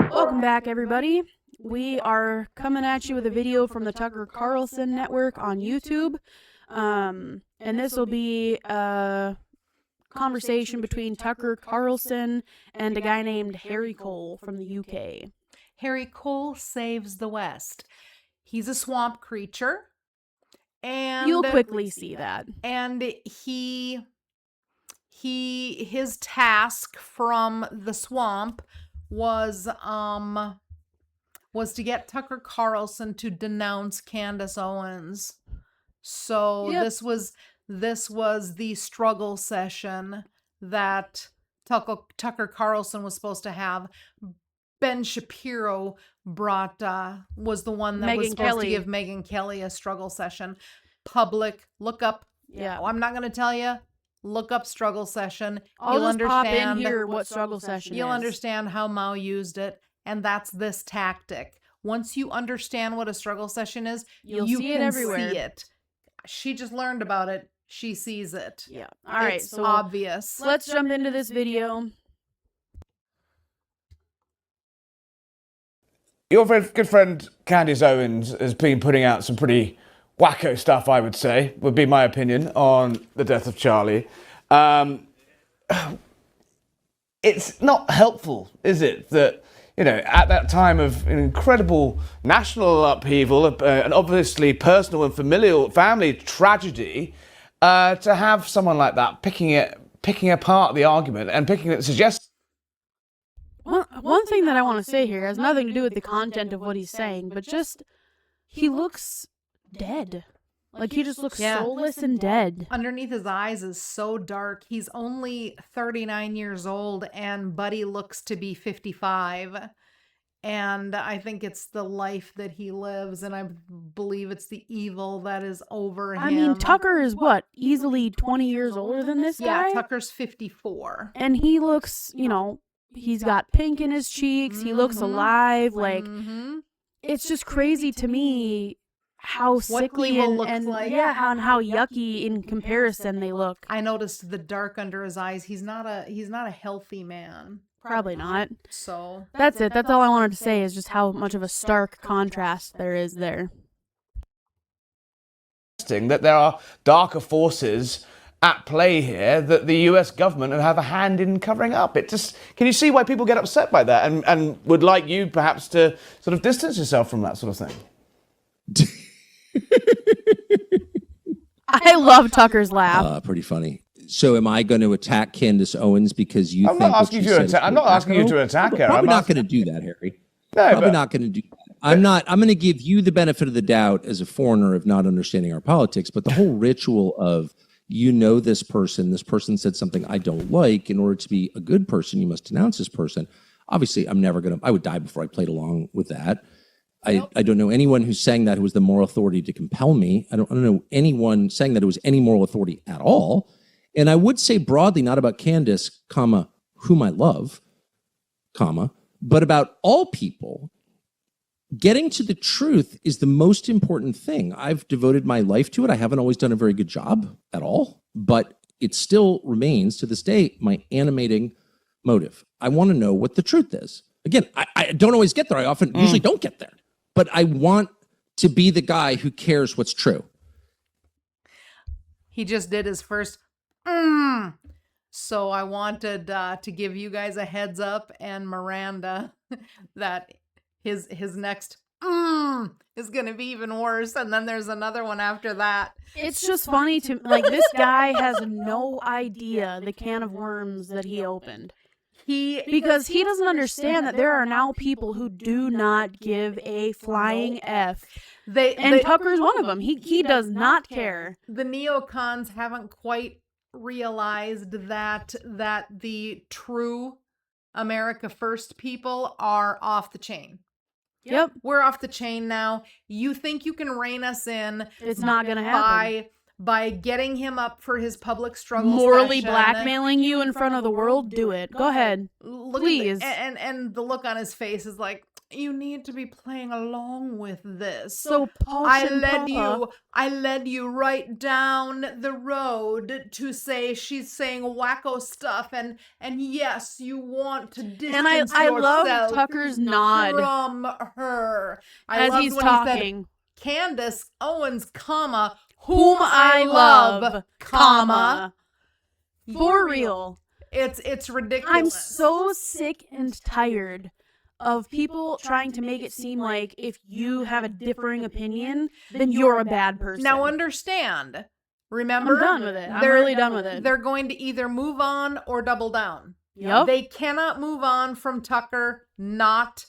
Welcome back, everybody. We are coming at you with a video from the Tucker Carlson Network on YouTube. And this will be a conversation between Tucker Carlson and a guy named Harry Cole from the UK. Harry Cole saves the West. He's a swamp creature. And you'll quickly see that. And his task from the swamp was to get Tucker Carlson to denounce Candace Owens. So yep. this was the struggle session that Tucker Carlson was supposed to have. Ben Shapiro was the one that was supposed to give Megyn Kelly a struggle session. Public, look up. Yeah, I'm not going to tell you. Look up struggle session. You'll understand. Pop in here what struggle session You'll understand how Mao used it, and that's this tactic. Once you understand what a struggle session is, you see it everywhere. See it. She just learned about it. She sees it. Yeah. All right. So obvious. Let's jump into this video. Your very good friend Candace Owens has been putting out some pretty wacko stuff, I would say, would be my opinion, on the death of Charlie. It's not helpful, is it, that, you know, at that time of an incredible national upheaval, and obviously personal and familial family tragedy, to have someone like that picking apart the argument and picking it suggests. One thing that I want to say here has nothing to do with the content of what he's saying, but just he looks dead. Like, he just looks soulless and dead. Underneath his eyes is so dark. He's only 39 years old, and Buddy looks to be 55. And I think it's the life that he lives, and I believe it's the evil that is over him. I mean, Tucker is what? Easily 20 years older than this guy? Yeah, Tucker's 54. And he looks, you know, he's got pink in his cheeks. He looks alive. Like, it's just crazy to me how sickly and like. and how yucky in comparison they look. I noticed the dark under his eyes. He's not a healthy man. Probably not. So that's it. That's all I wanted to say, is just how much of a stark contrast there is there. That there are darker forces at play here that the US government have a hand in covering up. It just, can you see why people get upset by that and would like you perhaps to sort of distance yourself from that sort of thing? I love Tucker's laugh. Pretty funny. So am I going to attack Candace Owens because you think I'm not asking you to attack her. I'm not going to do that, Harry. No, probably not going to do that. I'm going to give you the benefit of the doubt as a foreigner of not understanding our politics, but the whole ritual of, you know, this person said something I don't like. In order to be a good person, you must denounce this person. Obviously, I would die before I played along with that. I don't know anyone who's saying that who was the moral authority to compel me. I don't know anyone saying that it was any moral authority at all. And I would say broadly, not about Candace, comma, whom I love, comma, but about all people. Getting to the truth is the most important thing. I've devoted my life to it. I haven't always done a very good job at all, but it still remains to this day my animating motive. I want to know what the truth is. Again, I don't always get there. I often usually don't get there, but I want to be the guy who cares what's true. He just did his first So I wanted to give you guys a heads up, and Miranda, that his next is going to be even worse. And then there's another one after that. It's just funny to, like, this guy has no idea the can of worms that he opened. Because he doesn't understand that there are now people who do not give a flying F. And Tucker's one of them. He does not care. The neocons haven't quite realized that the true America First people are off the chain. Yep. We're off the chain now. You think you can rein us in. It's not going to happen. By getting him up for his public struggle morally session, blackmailing you in front of the world, do it. Go ahead. Please. And the look on his face is like, You need to be playing along with this. So Posh I and Papa, led you right down the road to say she's saying wacko stuff, and yes, you want to distance and I love yourself Tucker's nod from her. I as loved he's when he said, talking. Candace Owens, comma, Whom I love, comma. For real. It's ridiculous. I'm so sick and tired of people trying to make it seem like if you have a differing opinion, then you're a bad person. Now understand. Remember? I'm done with it. I'm really done with it. They're going to either move on or double down. Yep. They cannot move on from Tucker not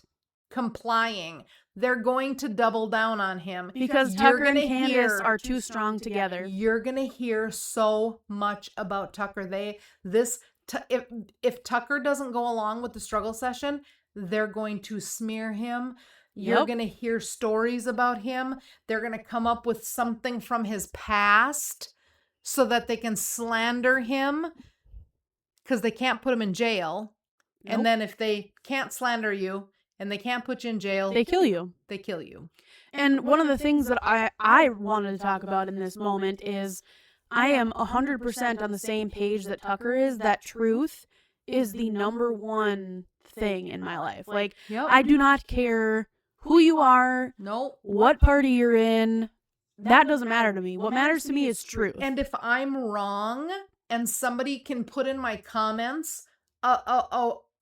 complying. They're going to double down on him. Because Tucker and Candace are too strong together. You're going to hear so much about Tucker. If Tucker doesn't go along with the struggle session, they're going to smear him. You're Yep. going to hear stories about him. They're going to come up with something from his past so that they can slander him because they can't put him in jail. Nope. And then if they can't slander you and they can't put you in jail, They kill you. They kill you. And one of the things that I wanted to talk about in this moment is I am 100% on the same page that Tucker is, that truth is the number one thing in my life. Like, Yep. I do not care who you are, Nope. what party you're in. That doesn't matter to me. What matters to me is truth. And if I'm wrong and somebody can put in my comments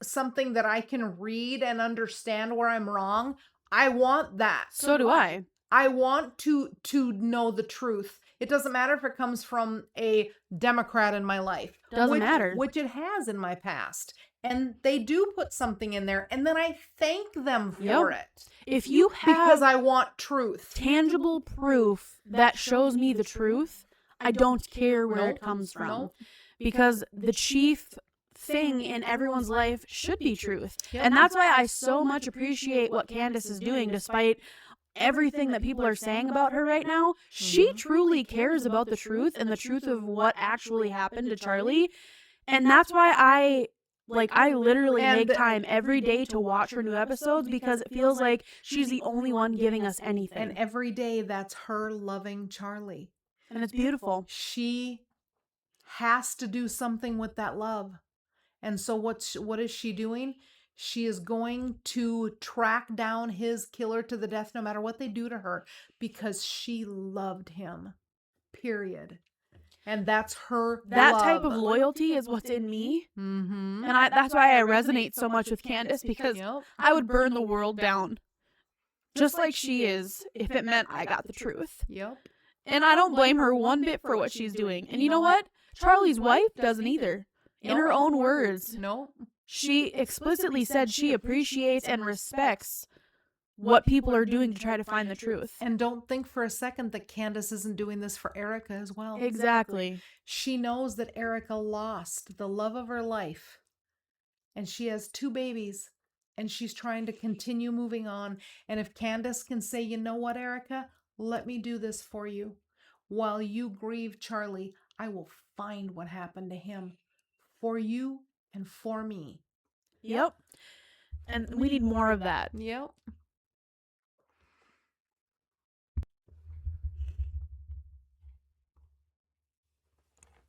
something that I can read and understand where I'm wrong, I want that. So do I. I want to know the truth. It doesn't matter if it comes from a Democrat in my life. Doesn't matter. Which it has in my past. And they do put something in there, and then I thank them for Yep. it. If you Because have I want truth. tangible proof that shows me the truth, I don't care where Nope. it comes from. Nope. Because the chief thing in everyone's life should be truth. Yep. And that's why I so much appreciate what Candace is doing despite everything that people are saying about her right now. She truly cares about the truth and the truth of what actually happened to Charlie. And that's why I literally make time every day to watch her new episodes because it feels like she's the only one giving us anything. And every day that's her loving Charlie. And it's beautiful. She has to do something with that love. And so what is she doing? She is going to track down his killer to the death no matter what they do to her because she loved him. Period. And that's her That love. type of loyalty is what's in me. Mm-hmm. And that's why I resonate so much with Candace because Yep. I would burn the world down just like she is if it meant I got the truth. Yep. And I don't blame her one bit for what she's doing. And you know what? Charlie's wife doesn't either. In her own words, No. she explicitly said she appreciates and respects what people are doing to try to find the truth. And don't think for a second that Candace isn't doing this for Erica as well. Exactly. She knows that Erica lost the love of her life. And she has 2 babies. And she's trying to continue moving on. And if Candace can say, you know what, Erica? Let me do this for you. While you grieve Charlie, I will find what happened to him. For you and for me. Yep. And we need more of that. Yep.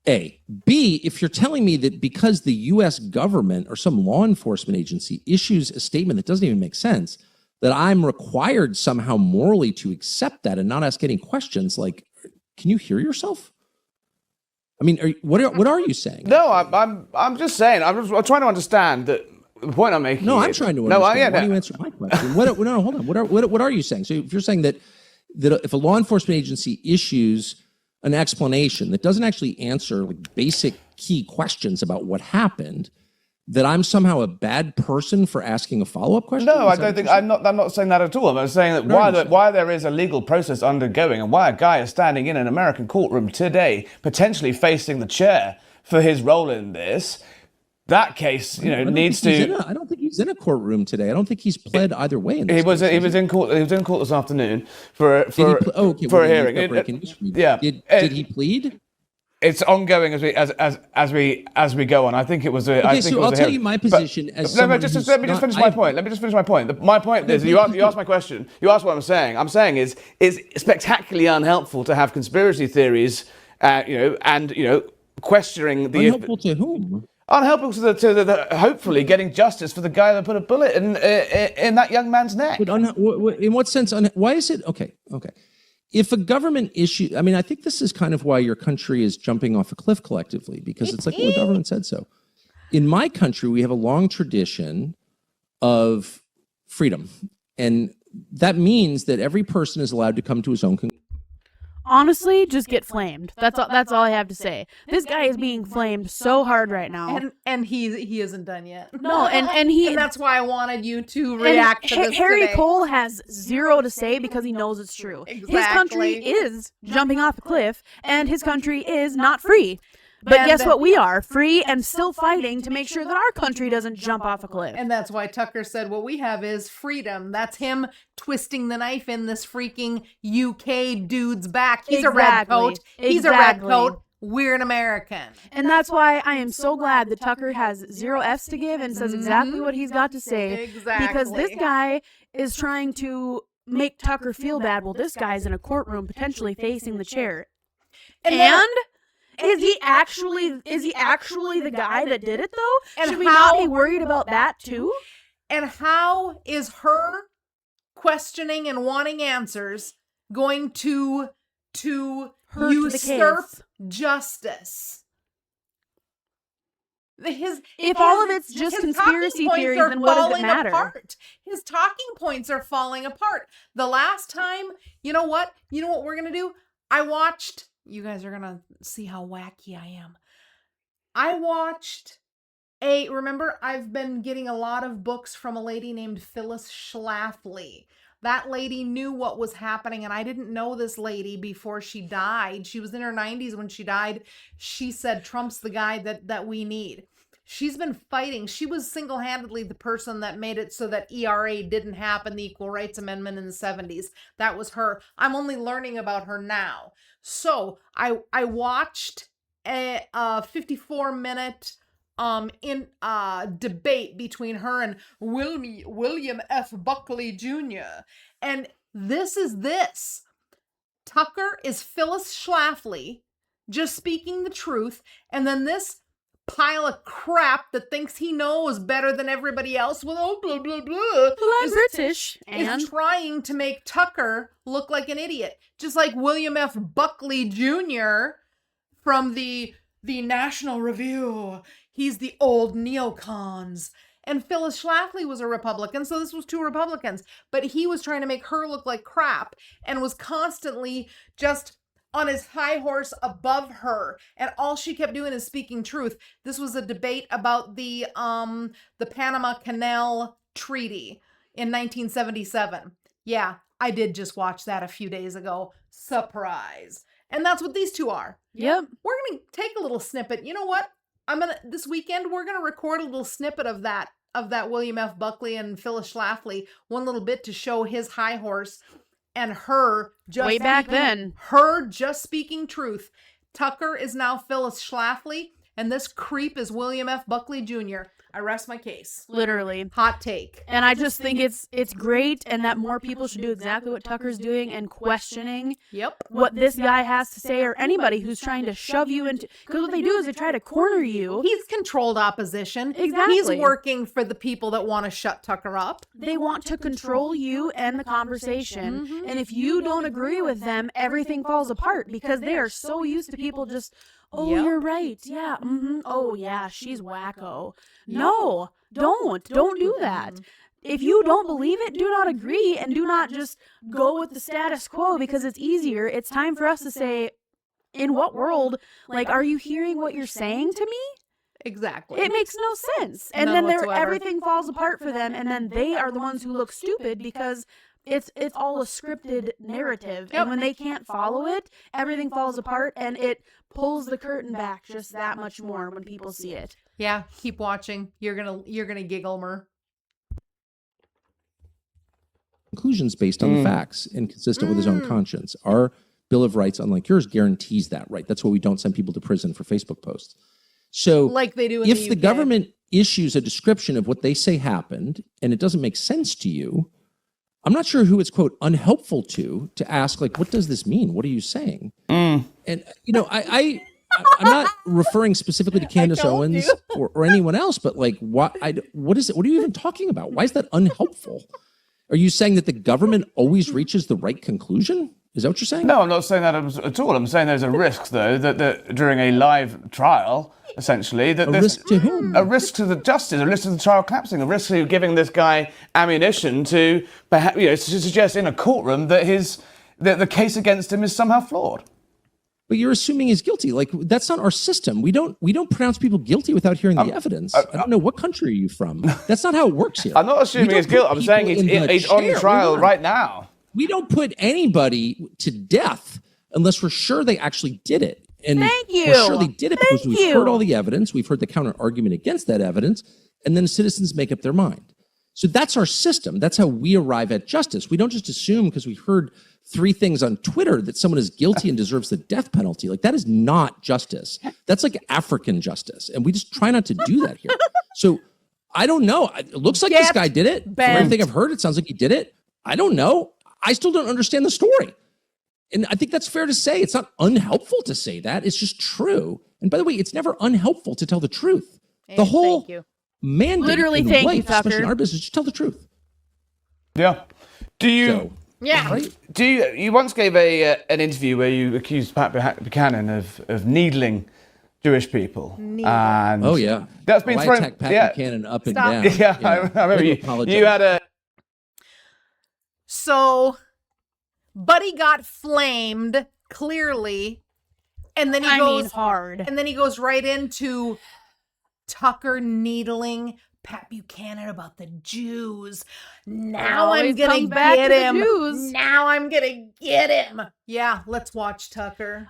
A. B, if you're telling me that because the U.S. government or some law enforcement agency issues a statement that doesn't even make sense, that I'm required somehow morally to accept that and not ask any questions, like, can you hear yourself? I mean, what are you saying? No, I'm just saying. I'm trying to understand that the point I'm making. No, is, I'm trying to No, understand. yeah, Why do you answer my question? No, hold on. What are you saying? So if you're saying that if a law enforcement agency issues an explanation that doesn't actually answer like basic key questions about what happened, that I'm somehow a bad person for asking a follow-up question? No, I don't think I'm not saying that at all. I'm saying that why there is a legal process undergoing and why a guy is standing in an American courtroom today, potentially facing the chair for his role in this. That case, needs to. I don't think he's in a courtroom today. I don't think he's pled either way. He was in court. He was in court this afternoon for a hearing. Did he plead? it's ongoing as we go on. I think it was. Okay, so I'll tell you my position as someone who's let me just finish my point. Let me just finish my point. My point is, you asked my question. You asked what I'm saying. I'm saying is spectacularly unhelpful to have conspiracy theories, questioning the unhelpful to whom? Unhelpful to the hopefully getting justice for the guy that put a bullet in that young man's neck. But in what sense? Why is it okay? If a government issue, I mean, I think this is kind of why your country is jumping off a cliff collectively, because it's like, well, the government said so. In my country, we have a long tradition of freedom, and that means that every person is allowed to come to his own conclusion. Honestly, just get flamed. That's all I have to say. This guy is being flamed so hard right now. And he isn't done yet. No, and he and that's why I wanted you to react to this Harry today. Cole has zero to say because he knows it's true. Exactly. His country is jumping off a cliff, and his country is not free. But guess what? We are free and still fighting to make sure that our country doesn't jump off a cliff. And that's why Tucker said what we have is freedom. That's him twisting the knife in this freaking UK dude's back. He's a red coat. He's a red coat. We're an American. And that's why I am so glad that Tucker has zero F's to give and says exactly what he's got to say. Exactly. Because this guy is trying to make Tucker feel bad. Well, this guy's in a courtroom potentially facing the chair. And is he actually the guy that did it though? And should we not be worried about that too? And how is her questioning and wanting answers going to usurp justice? If all of it's just conspiracy theories, then what does it matter? Apart. His talking points are falling apart. The last time, you know what we're gonna do? I watched. You guys are gonna see how wacky I am. I watched remember, I've been getting a lot of books from a lady named Phyllis Schlafly. That lady knew what was happening, and I didn't know this lady before she died. She was in her 90s when she died. She said Trump's the guy that we need. She's been fighting. She was single-handedly the person that made it so that ERA didn't happen, the Equal Rights Amendment in the 70s. That was her. I'm only learning about her now. So I watched a 54-minute debate between her and William F. Buckley Jr. And this is this. Tucker is Phyllis Schlafly just speaking the truth, and then this pile of crap that thinks he knows better than everybody else with blah blah blah I'm British and is trying to make Tucker look like an idiot, just like William F. Buckley Jr. from the National Review. He's the old neocons. And Phyllis Schlafly was a Republican, so this was two Republicans, but he was trying to make her look like crap and was constantly just on his high horse above her, and all she kept doing is speaking truth. This was a debate about the Panama Canal Treaty in 1977. Yeah, I did just watch that a few days ago. Surprise. And that's what these two are. Yep. We're going to take a little snippet. You know what? This weekend, we're going to record a little snippet of that William F. Buckley and Phyllis Schlafly, one little bit to show his high horse. And her just way back then. Her just speaking truth. Tucker is now Phyllis Schlafly, and this creep is William F. Buckley Jr. I rest my case. Literally. Hot take. And I just think it's great, and that more people should do exactly what Tucker's doing and questioning what this guy has to say, or anybody who's trying to shove you into, because what they do is they try to corner you. He's controlled opposition. Exactly. He's working for the people that want to shut Tucker up. They want to control you and the conversation. Mm-hmm. And if you don't agree with them, everything falls apart because they are so used to people just, you're right. Yeah. Mm-hmm. Oh, yeah, she's wacko. No, don't do that. If you don't believe it, do not agree and do not just go with the status quo because it's easier. It's time for us to say, in what world, are you hearing what you're saying to me? Exactly. It makes no sense. And then everything falls apart for them, and then they are the ones who look stupid because it's all a scripted narrative. Yep. And when they can't follow it, everything falls apart, and it pulls the curtain back just that much more when people see it. Yeah, keep watching. You're gonna giggle, Mer. Conclusions based on the facts and consistent with his own conscience. Our Bill of Rights, unlike yours, guarantees that right. That's why we don't send people to prison for Facebook posts. So Like they do in if the the UK. government issues a description of what they say happened and it doesn't make sense to you, I'm not sure who it's, quote, unhelpful to ask, like, what does this mean? What are you saying? And, you know, I'm not referring specifically to Candace Owens or anyone else, but like, what is it? What are you even talking about? Why is that unhelpful? Are you saying that the government always reaches the right conclusion? Is that what you're saying? No, I'm not saying that at all. I'm saying there's a risk, though, that during a live trial, essentially, that A risk to whom? A risk to the justice, a risk to the trial collapsing, a risk to giving this guy ammunition to perhaps, to suggest in a courtroom that the case against him is somehow flawed. But you're assuming he's guilty. Like, that's not our system. We don't pronounce people guilty without hearing the evidence. I don't know, what country are you from? That's not how it works here. I'm not assuming he's guilty. I'm saying he's on trial right now. We don't put anybody to death unless we're sure they actually did it. And Thank you. we're sure they did it because Thank we've you. heard all the evidence. We've heard the counter argument against that evidence. And then citizens make up their mind. So that's our system. That's how we arrive at justice. We don't just assume because we heard 3 things on Twitter that someone is guilty and deserves the death penalty. Like, that is not justice. That's like African justice. And we just try not to do that here. So I don't know. It looks like this guy did it. From everything I've heard, it sounds like he did it. I don't know. I still don't understand the story. And I think that's fair to say. It's not unhelpful to say that. It's just true. And by the way, it's never unhelpful to tell the truth. Hey, the whole thank you. mandate Literally, in thank you, life, especially in Tucker. our business, just tell the truth. Yeah. Do you? So, Yeah. right? You once gave an interview where you accused Pat Buchanan of needling Jewish people. And Oh, yeah. that's been I thrown. attack Pat Yeah, Buchanan up and Stop. down. yeah. I remember to you. apologize. You had a. So, Buddy got flamed clearly, and then he goes hard. and then he goes right into Tucker needling Pat Buchanan about the Jews. Now I'm Always gonna comes back get to the him. Jews. Now I'm gonna get him. Yeah, let's watch Tucker.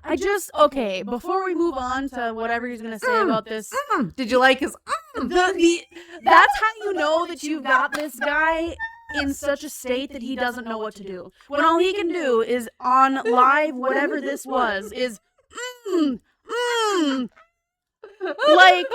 Okay, before we move on to whatever he's gonna say about this, Did you like his? that's how you know that you've got this guy in such a state that he doesn't know what to do. When all he can do is on live, whatever this was, is like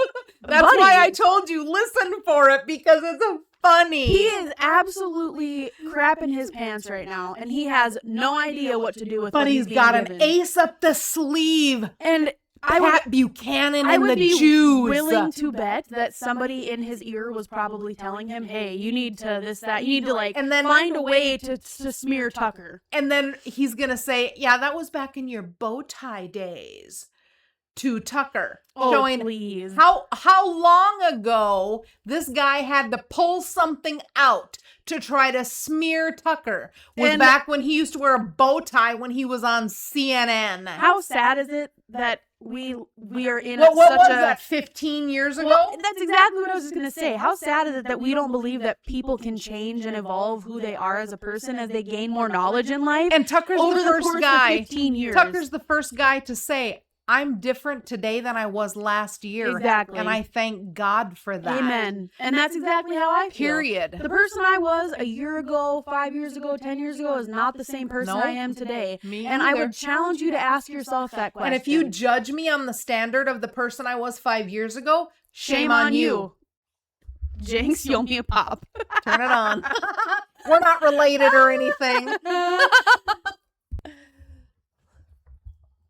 That's buddy, why I told you listen for it because it's funny. he is absolutely crapping his pants right now, and he has no idea what to do with. But what he's being got an given. ace up the sleeve. And Pat Buchanan I and would the be Jews. willing to bet that somebody in his ear was probably telling him, "Hey, you need to this that. You need to like And then- find a way to smear Tucker." And then he's gonna say, "Yeah, that was back in your bow tie days." To Tucker, showing please. how long ago this guy had to pull something out to try to smear Tucker was And- back when he used to wear a bow tie when he was on CNN. How sad is it that we are in what such was a that? 15 years ago? Well, that's exactly what I was just gonna say. How sad is it that we don't believe that people can change and evolve who they are as a person as they gain more knowledge in life? And Tucker's over the the first course of guy. 15 years. Tucker's the first guy to say, "I'm different today than I was last year." Exactly. And I thank God for that. Amen. And that's exactly how I feel. Period. The person I was a year ago, 5 years ago, 10 years ago is not the same person Nope. I am today. Me and I either. would challenge you to ask yourself that question. And if you judge me on the standard of the person I was 5 years ago, shame on you. Jinx, you owe me a pop. Turn it on. We're not related or anything.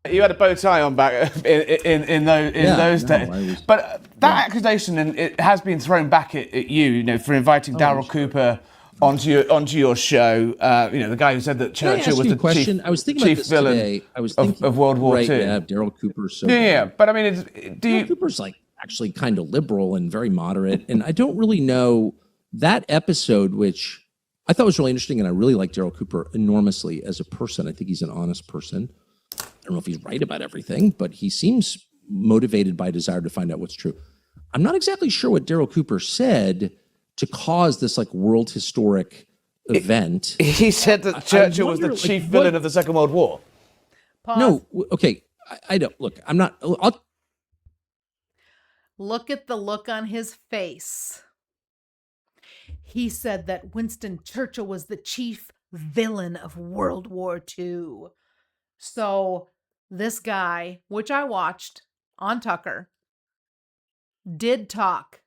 You had a bow tie on back in those days, but that accusation and it has been thrown back at you, for inviting Daryl Cooper onto your show. The guy who said that Churchill was the question. I was thinking about chief this villain today. I was thinking of World War right, II. Yeah, Daryl Cooper. So Yeah, but I mean, Daryl Cooper's like actually kind of liberal and very moderate, and I don't really know that episode, which I thought was really interesting, and I really like Daryl Cooper enormously as a person. I think he's an honest person. I don't know if he's right about everything, but he seems motivated by a desire to find out what's true. I'm not exactly sure what Daryl Cooper said to cause this like world historic event. He said that Churchill was the wonder, chief like, villain of the Second World War. Pause. No, okay. I don't look. I'm not. I'll Look at the look on his face. He said that Winston Churchill was the chief villain of World War II. So this guy, which I watched on Tucker, did talk,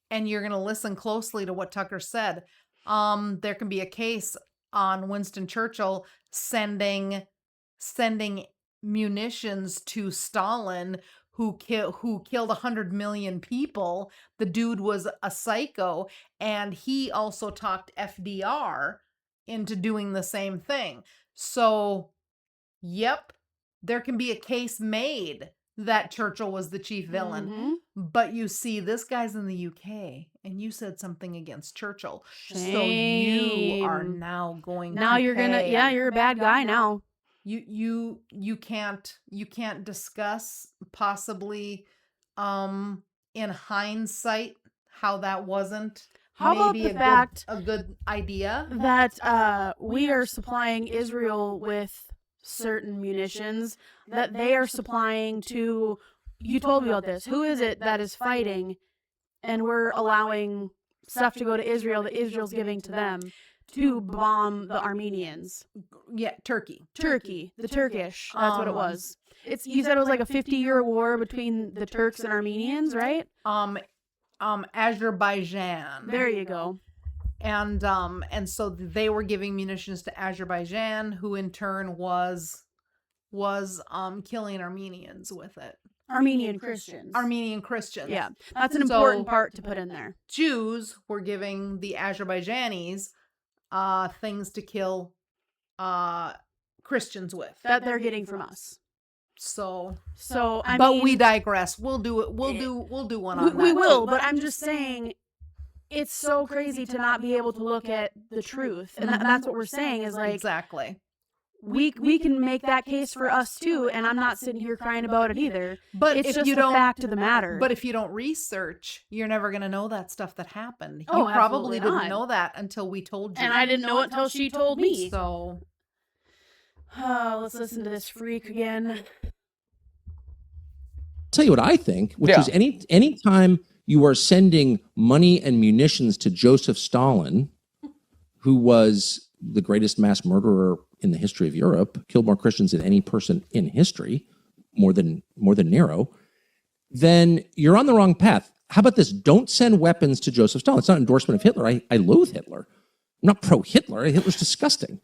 and you're going to listen closely to what Tucker said. There can be a case on Winston Churchill sending munitions to Stalin, who killed 100 million people. The dude was a psycho, and he also talked FDR into doing the same thing. So, yep, there can be a case made that Churchill was the chief villain. Mhm. But you see, this guy's in the UK, and you said something against Churchill. So you are Shame. now going Now to you're gonna, pay. yeah, you're a bad guy now. You can't discuss possibly in hindsight how that wasn't How about maybe the fact a good idea. that we are supplying Israel with certain munitions that they are supplying to, you told me about this, who is it that is fighting, and we're allowing stuff to go to Israel that Israel's giving to them to bomb the Armenians. Yeah, Turkey. The Turkish, that's what it was. You said it was like a 50-year war between the Turks and Armenians, right? Azerbaijan. There you go. And so they were giving munitions to Azerbaijan, who in turn was killing Armenians with it. Armenian Christians. Yeah. That's an important part to put in there. Jews were giving the Azerbaijanis things to kill Christians with. That they're getting from us. So I but mean, we digress. We'll do it. We'll do one on that. we will, but I'm just saying it's so crazy to not be able to look at the truth. And that's what we're saying is like, exactly. We can make that case for us too, and I'm not sitting here crying about it either. But it's if just you the don't, fact of the matter. But if you don't research, you're never going to know that stuff that happened. Oh, you probably absolutely didn't not. know that until we told you. And I didn't know it until she told me. So let's listen to this freak again. Tell you what I think, which is any time you are sending money and munitions to Joseph Stalin, who was the greatest mass murderer in the history of Europe, killed more Christians than any person in history, more than Nero, then you're on the wrong path. How about this? Don't send weapons to Joseph Stalin. It's not an endorsement of Hitler. I loathe Hitler. I'm not pro-Hitler. Hitler's disgusting.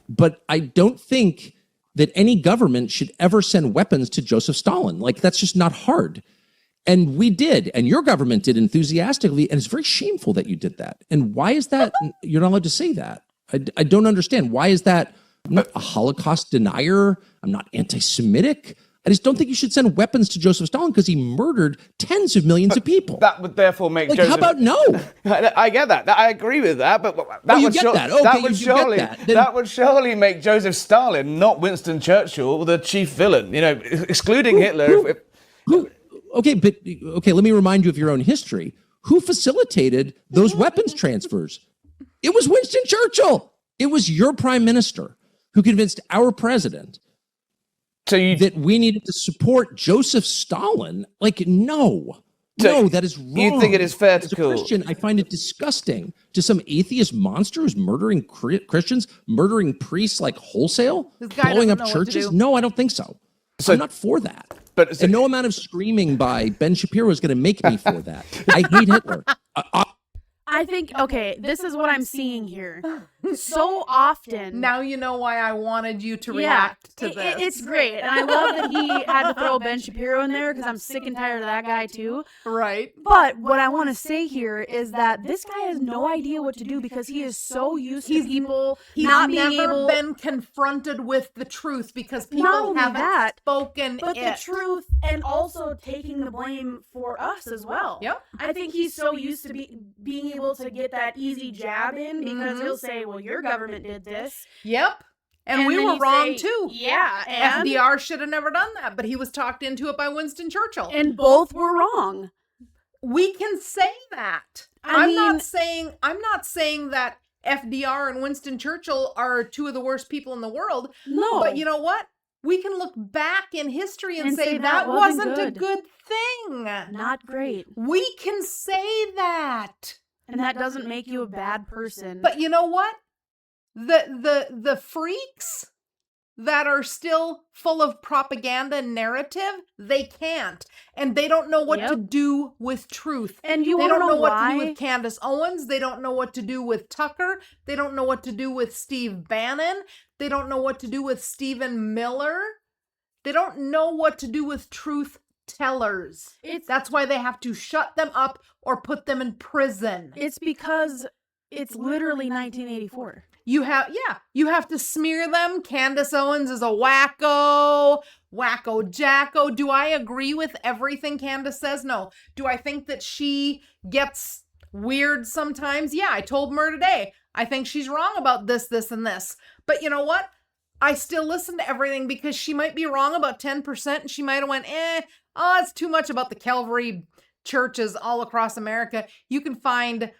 But I don't think that any government should ever send weapons to Joseph Stalin. Like, that's just not hard. And we did, and your government did enthusiastically, and it's very shameful that you did that. And why is that? You're not allowed to say that. I don't understand. Why is that? I'm not a Holocaust denier. I'm not anti-Semitic. I just don't think you should send weapons to Joseph Stalin because he murdered tens of millions of people. That would therefore make like, Joseph... how about no? I get that. I agree with that, but that you get that. Okay, that would you get surely that. Then... that would surely make Joseph Stalin, not Winston Churchill, the chief villain. You know, excluding Hitler. Okay, let me remind you of your own history. Who facilitated those weapons transfers? It was Winston Churchill. It was your prime minister who convinced our president that we needed to support Joseph Stalin. Like, no, that is wrong. You think it is fair to As a call? Christian, I find it disgusting to some atheist monster who's murdering Christians, murdering priests like wholesale, blowing up churches. No, I don't think so. I'm not for that. And no amount of screaming by Ben Shapiro is going to make me for that. I hate Hitler. I think, okay, this is what I'm seeing here. So often. Now you know why I wanted you to react to this. It's great. And I love that he had to throw Ben Shapiro in there because I'm sick and tired of that guy too. Right. But what I want to say here is that this guy has no idea what to do because he is so used to people not being able... He's never been confronted with the truth because people haven't spoken but the truth, and also taking the blame for us as well. Yep. I think he's so used to being able to get that easy jab in because he'll say, well, your government did this. Yep. And we were wrong too. Yeah. And FDR should have never done that, but he was talked into it by Winston Churchill. And both were wrong. We can say that. I'm not saying that FDR and Winston Churchill are two of the worst people in the world. No. But you know what? We can look back in history and say that wasn't a good thing. Not great. We can say that. And that doesn't make you a bad person. But you know what? The freaks that are still full of propaganda narrative, they can't. And they don't know what to do with truth. And you They want to don't know know what to why? do with Candace Owens. They don't know what to do with Tucker. They don't know what to do with Steve Bannon. They don't know what to do with Stephen Miller. They don't know what to do with truth tellers. That's why they have to shut them up or put them in prison. It's because it's literally 1984. You have to smear them. Candace Owens is a wacko jacko. Do I agree with everything Candace says? No. Do I think that she gets weird sometimes? Yeah, I told her today. I think she's wrong about this, and this. But you know what? I still listen to everything because she might be wrong about 10% and she might have went, it's too much about the Calvary churches all across America. You can find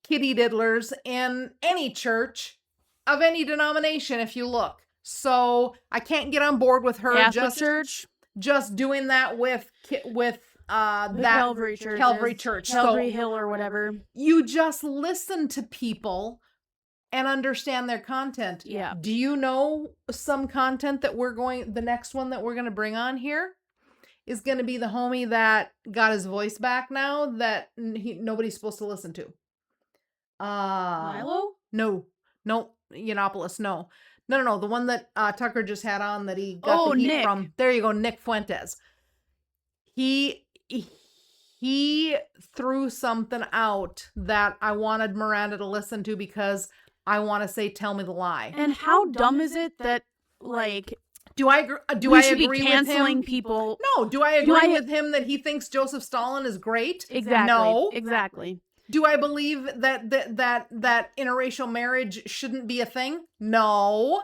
kitty diddlers in any church of any denomination if you look. So I can't get on board with her just doing that with that Calvary Church. Calvary Hill or whatever. You just listen to people and understand their content. Yeah. Do you know some content that the next one that we're going to bring on here is going to be the homie that got his voice back now that nobody's supposed to listen to? Milo? No, Yiannopoulos, no. The one that Tucker just had on that he got the heat Nick. from. There you go, Nick Fuentes. He threw something out that I wanted Miranda to listen to because I want to say, tell me the lie. And how dumb is it that, like, do I agree be canceling with him? people? No. Do I agree with him that he thinks Joseph Stalin is great? Exactly. No. Exactly. Do I believe that interracial marriage shouldn't be a thing? No.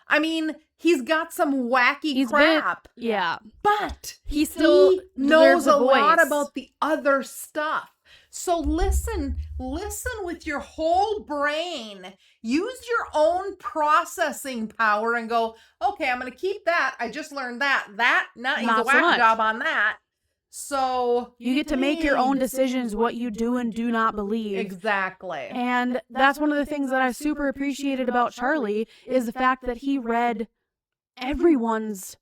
I mean, he's got some wacky crap. Yeah. But he still knows a lot voice. about the other stuff. So listen with your whole brain. Use your own processing power and go, okay, I'm going to keep that. I just learned that. He's a whack job on that. So you get to make your own decisions what you do and do not believe. Exactly. And that's one of the things that I super appreciated about Charlie is the fact that he read everyone's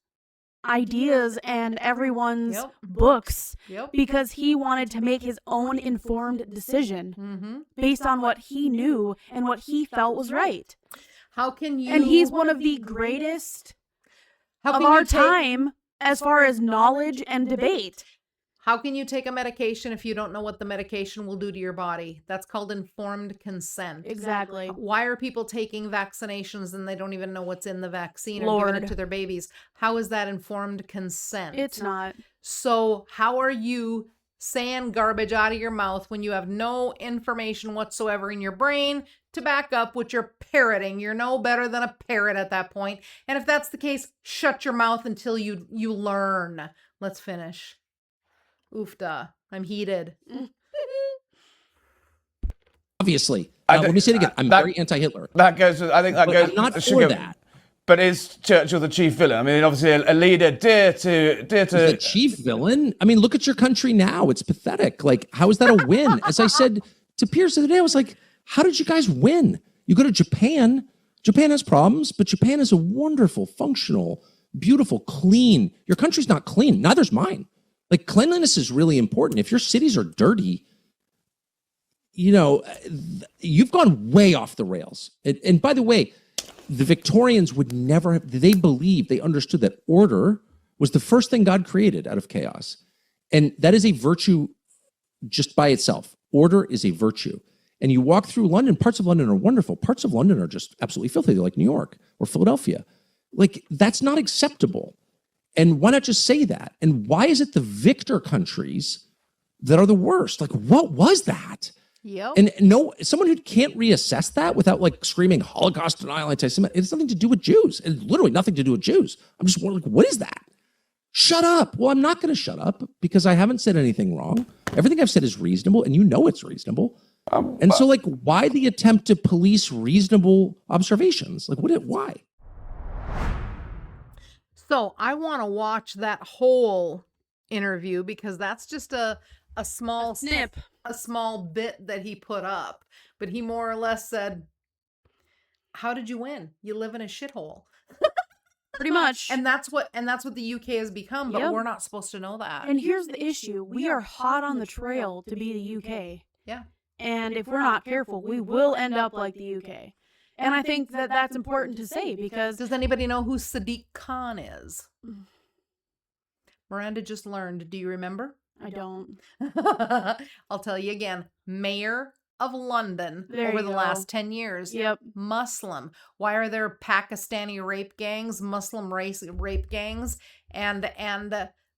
ideas and everyone's books because he wanted to make his own informed decision based on what he knew and what he felt was right. How can you? And he's one of the greatest of our time as far as knowledge and debate. How can you take a medication if you don't know what the medication will do to your body? That's called informed consent. Exactly. Why are people taking vaccinations and they don't even know what's in the vaccine or giving it to their babies? How is that informed consent? It's not. So how are you saying garbage out of your mouth when you have no information whatsoever in your brain to back up what you're parroting? You're no better than a parrot at that point. And if that's the case, shut your mouth until you learn. Let's finish. Oofda. I'm heated. Obviously. Let me say it again. I'm very anti-Hitler. That goes, I think that goes. I'm not for that. But is Churchill the chief villain? I mean, obviously a leader dear to... The chief villain? I mean, look at your country now. It's pathetic. Like, how is that a win? As I said to Pierce the other day, I was like, how did you guys win? You go to Japan. Japan has problems, but Japan is a wonderful, functional, beautiful, clean. Your country's not clean. Neither's mine. Like, cleanliness is really important. If your cities are dirty, you've gone way off the rails. And by the way, the Victorians would never have, they understood that order was the first thing God created out of chaos. And that is a virtue just by itself. Order is a virtue. And you walk through London, parts of London are wonderful. Parts of London are just absolutely filthy. They're like New York or Philadelphia. Like, that's not acceptable. And why not just say that? And why is it the victor countries that are the worst? Like, what was that? Yep. And no, someone who can't reassess that without like screaming Holocaust denial, anti-Semitic, it has nothing to do with Jews. It's literally nothing to do with Jews. I'm just wondering, like, what is that? Shut up. Well, I'm not going to shut up because I haven't said anything wrong. Everything I've said is reasonable, and you know it's reasonable. And so, like, why the attempt to police reasonable observations? Like, why? So I want to watch that whole interview because that's just a small snip, a small bit that he put up. But he more or less said, how did you win? You live in a shithole. Pretty much. And that's what the UK has become, but Yep. we're not supposed to know that. And here's the issue. We are hot on the trail to be the UK. Yeah. And if we're not careful, we will end up like the UK. And I think that that's important to say because... Does anybody know who Sadiq Khan is? Miranda just learned. Do you remember? I don't. I'll tell you again. Mayor of London There over you the go. last 10 years. Yep. Muslim. Why are there Pakistani rape gangs, Muslim rape gangs? And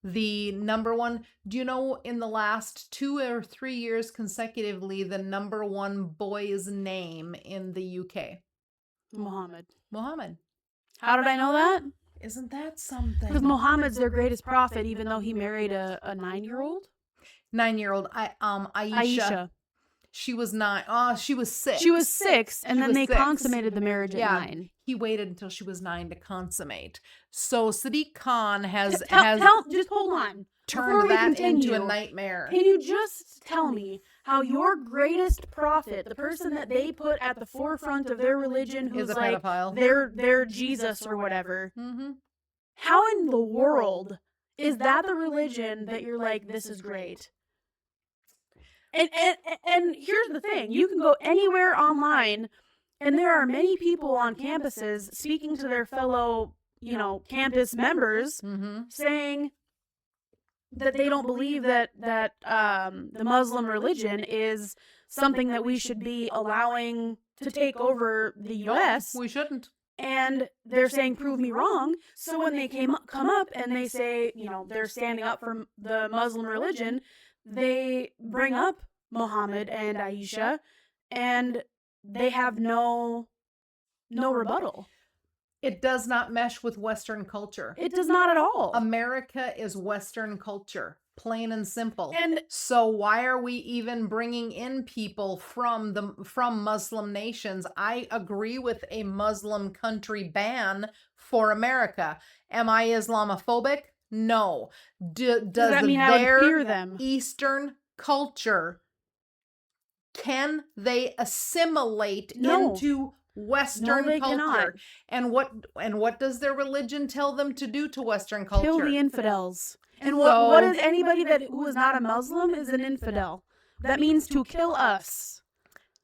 the number one, do you know in the last 2 or 3 years consecutively, the number one boy's name in the UK? Muhammad. Muhammad. How did I know that? Isn't that something? Because Muhammad's their greatest prophet, even though he married a 9-year-old. 9-year-old Aisha. She was 9. Oh, she was 6. She was 6, and She then was they 6. consummated the marriage at 9. He waited until she was 9 to consummate. So Sadiq Khan has Just hold on. Before turned we that continue, into a nightmare. Can you just tell me how your greatest prophet, the person that they put at the forefront of their religion, who's Is a like pedophile. their Jesus or whatever, Mm-hmm. how in the world is that the religion that you're like, this is great? And here's the thing. You can go anywhere online, and there are many people on campuses speaking to their fellow, campus members, Mm-hmm. saying that they don't believe that the Muslim religion is something that we should be allowing to take over the U.S. We shouldn't. And they're saying, prove me wrong. So when they come up and they say, they're standing up for the Muslim religion, they bring up Muhammad and Aisha, and they have no rebuttal. It does not mesh with Western culture. It does not at all. America is Western culture, plain and simple. And so why are we even bringing in people from Muslim nations? I agree with a Muslim country ban for America. Am I Islamophobic? No. Does that mean I would fear them? Eastern culture, can they assimilate No. into Western they culture? cannot. And what does their religion tell them to do to Western culture? Kill the infidels. And So- what is anybody who is not a Muslim is an infidel. That means to kill us.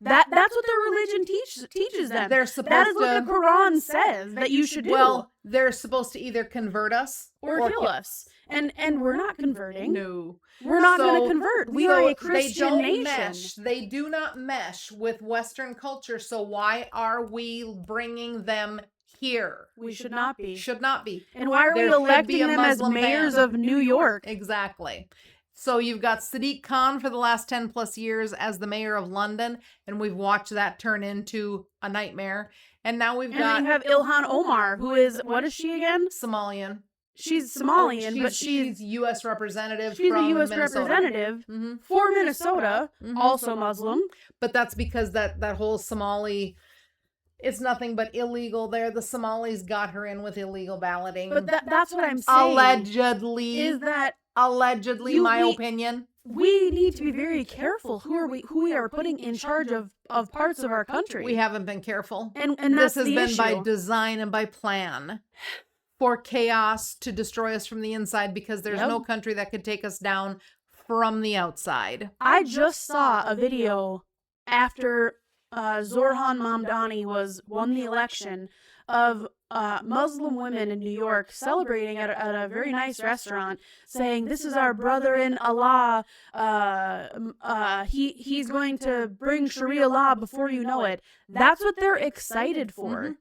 That's what their religion teaches them. They're supposed That is what to. the Quran says that you should do. Well, they're supposed to either convert us or kill us. And we're not converting. No. We're not going So- to convert. We so are a they Christian don't nation. mesh. They do not mesh with Western culture. So why are we bringing them here? We should not be. Should not be. And why are There we should electing be a them as Muslim mayors ban. of New York? Exactly. So you've got Sadiq Khan for the last 10 plus years as the mayor of London, and we've watched that turn into a nightmare. And now we've And got then you have Ilhan Omar, who is, what is she again? Somalian. She's Somalian, but she's U.S. representative. she's from a U.S. Minnesota. representative hmm for Minnesota, Mhm. also Muslim. But that's because that whole Somali, it's nothing but illegal there. The Somalis got her in with illegal balloting. But that's what I'm saying. allegedly, Is that allegedly, my opinion. we need to be very careful who we are putting in charge of parts of our country. We haven't been careful. and This that's has the been issue. by design and by plan for chaos to destroy us from the inside, because there's Yep. no country that could take us down from the outside. I just saw a video after Zorhan Mamdani won the election of Muslim women in New York celebrating at a very nice restaurant, saying, "This is our brother in Allah. He's going to bring Sharia law before you know it." That's what they're excited for, Mhm.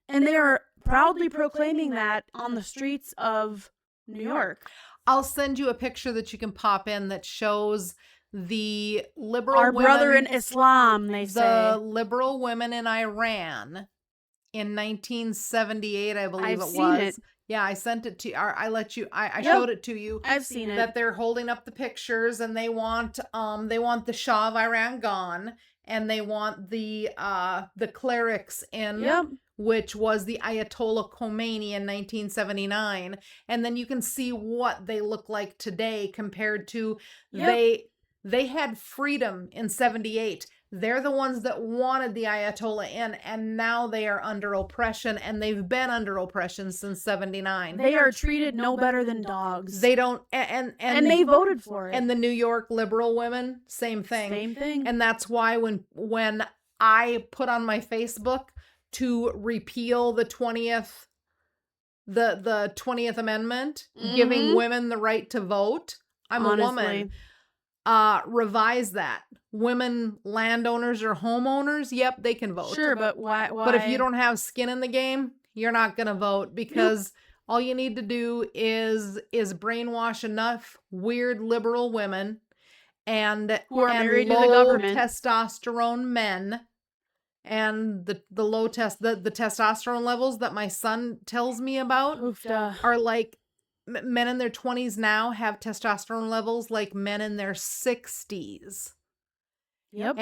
and they are proudly proclaiming that on the streets of New York. I'll send you a picture that you can pop in that shows the liberal Our brother women, in Islam, they say. the liberal women in Iran in 1978, I believe I've it seen was. it. Yeah, I sent it to you. I let you. I Yep. showed it to you. I've seen it. That they're holding up the pictures, and they want the Shah of Iran gone, and they want the clerics in. Yep. Which was the Ayatollah Khomeini in 1979. And then you can see what they look like today compared to Yep. they had freedom in 78. They're the ones that wanted the Ayatollah in, and now they are under oppression, and they've been under oppression since 79. They are treated no better than dogs. They don't, and they voted for it. And the New York liberal women, same thing. Same thing. And that's why when I put on my Facebook to repeal the 20th Amendment, giving women the right to vote, I'm a woman. Revise that. Women landowners or homeowners, yep, they can vote. Sure, but why? But if you don't have skin in the game, you're not going to vote, because all you need to do is brainwash enough weird liberal women and who are married low to the government, testosterone men, and the testosterone levels that my son tells me about are like men in their 20s now have testosterone levels like men in their 60s. Yep.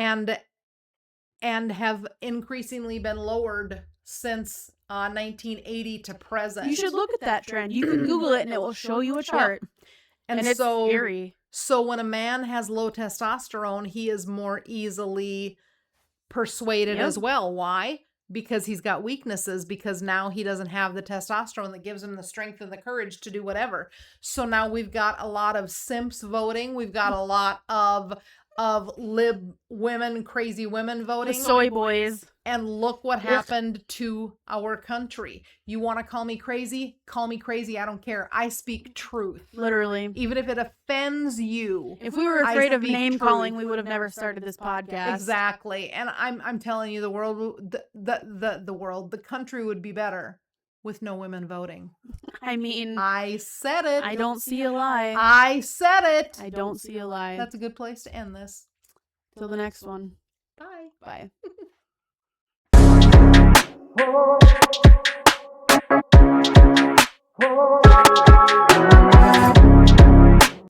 And have increasingly been lowered since 1980 to present. You should look at that trend. You can Google it and it will show you a chart. Yep. And it's so scary. So when a man has low testosterone, he is more easily persuaded as well. Why? Because he's got weaknesses, because now he doesn't have the testosterone that gives him the strength and the courage to do whatever. So now we've got a lot of simps voting. We've got a lot of lib women, crazy women voting. The soy boys. And look what happened to our country. You want to call me crazy? Call me crazy. I don't care. I speak truth. Literally. Even if it offends you. If we were afraid of name calling, we would have never started this podcast. Exactly. And I'm telling you, the country would be better with no women voting. I mean, I said it. I don't see a lie. I said it. I don't see a lie. That's a good place to end this. Till the next one. Bye. Bye.